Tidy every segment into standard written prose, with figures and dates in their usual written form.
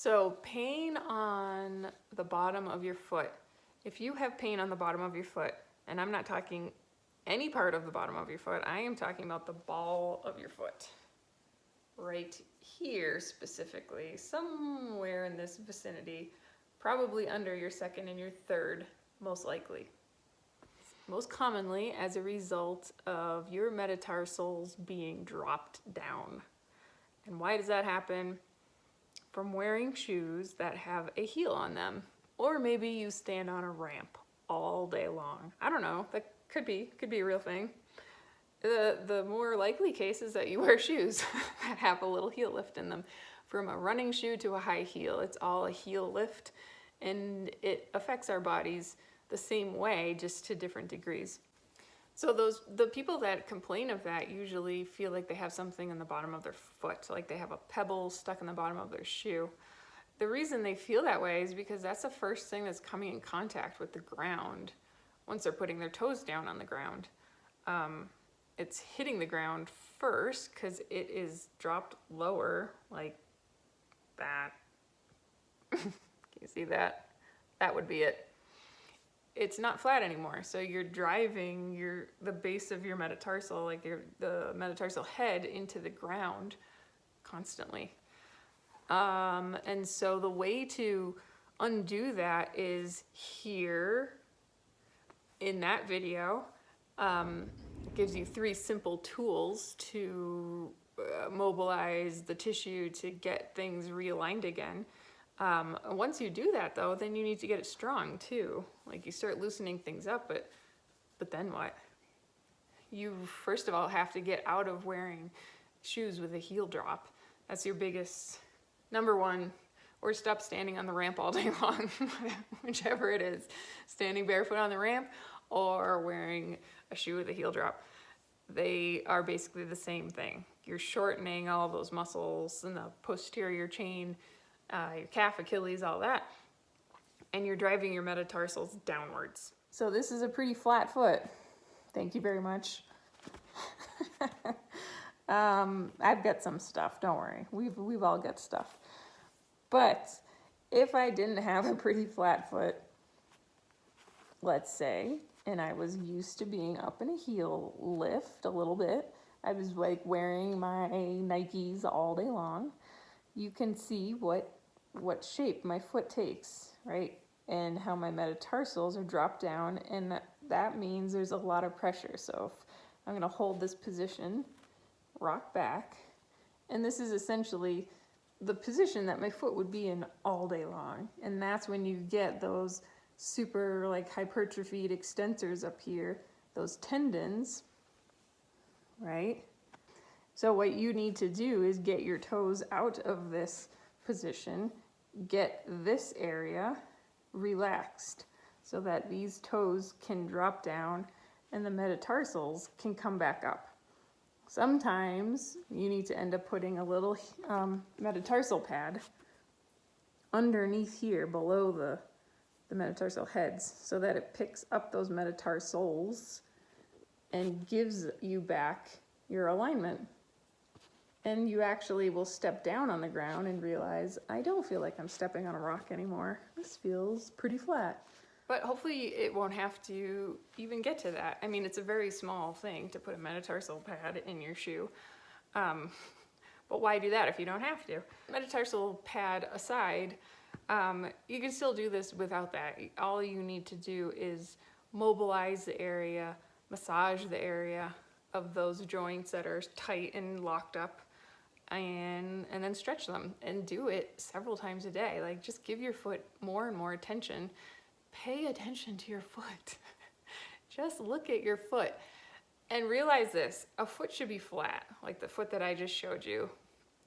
So pain on the bottom of your foot. If you have pain on the bottom of your foot, and I'm not talking any part of the bottom of your foot, I am talking about the ball of your foot. Right here specifically, somewhere in this vicinity, probably under your second and your third, most likely. Most commonly as a result of your metatarsals being dropped down. And why does that happen? From wearing shoes that have a heel on them. Or maybe you stand on a ramp all day long. I don't know, that could be a real thing. The more likely case is that you wear shoes that have a little heel lift in them. From a running shoe to a high heel, it's all a heel lift, and it affects our bodies the same way, just to different degrees. So the people that complain of that usually feel like they have something in the bottom of their foot, like they have a pebble stuck in the bottom of their shoe. The reason they feel that way is because that's the first thing that's coming in contact with the ground once they're putting their toes down on the ground. It's hitting the ground first because it is dropped lower, like that. Can you see that? That would be it. It's not flat anymore, so you're driving the base of your metatarsal, like the metatarsal head, into the ground constantly. And so the way to undo that is here in that video. It gives you 3 simple tools to mobilize the tissue to get things realigned again. Once you do that though, then you need to get it strong too. Like you start loosening things up, but then what? You first of all have to get out of wearing shoes with a heel drop. That's your biggest, number one, or stop standing on the ramp all day long, whichever it is. Standing barefoot on the ramp or wearing a shoe with a heel drop. They are basically the same thing. You're shortening all of those muscles in the posterior chain, your calf, Achilles, all that, and you're driving your metatarsals downwards. So this is a pretty flat foot. Thank you very much. I've got some stuff, don't worry. We've all got stuff. But if I didn't have a pretty flat foot, let's say, and I was used to being up in a heel lift a little bit, I was like wearing my Nikes all day long, you can see what shape my foot takes, right? And how my metatarsals are dropped down, and that means there's a lot of pressure. So if I'm gonna hold this position, rock back, and this is essentially the position that my foot would be in all day long. And that's when you get those super like hypertrophied extensors up here, those tendons, right? So what you need to do is get your toes out of this position, get this area relaxed so that these toes can drop down and the metatarsals can come back up. Sometimes you need to end up putting a little metatarsal pad underneath here below the metatarsal heads so that it picks up those metatarsals and gives you back your alignment. And you actually will step down on the ground and realize, I don't feel like I'm stepping on a rock anymore. This feels pretty flat. But hopefully it won't have to even get to that. I mean, it's a very small thing to put a metatarsal pad in your shoe. But why do that if you don't have to? Metatarsal pad aside, you can still do this without that. All you need to do is mobilize the area, massage the area of those joints that are tight and locked up, and then stretch them, and do it several times a day. Like, just give your foot more and more attention. Pay attention to your foot. Just look at your foot and realize this: a foot should be flat, like the foot that I just showed you.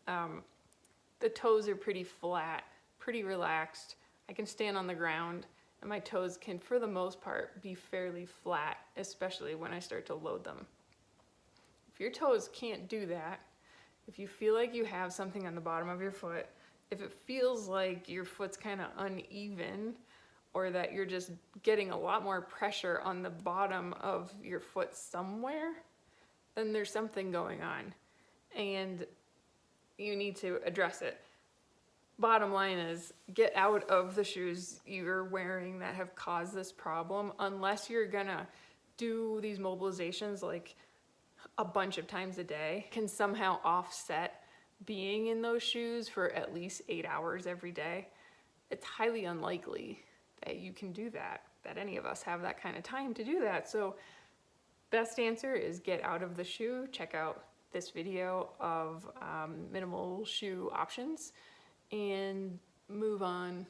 The toes are pretty flat, pretty relaxed. I can stand on the ground and my toes can, for the most part, be fairly flat, especially when I start to load them. If your toes can't do that, if you feel like you have something on the bottom of your foot, if it feels like your foot's kind of uneven, or that you're just getting a lot more pressure on the bottom of your foot somewhere, then there's something going on and you need to address it. Bottom line is, get out of the shoes you're wearing that have caused this problem, unless you're gonna do these mobilizations like a bunch of times a day, can somehow offset being in those shoes for at least 8 hours every day. It's highly unlikely that you can do that, that any of us have that kind of time to do that. So best answer is get out of the shoe. Check out this video of minimal shoe options and move on.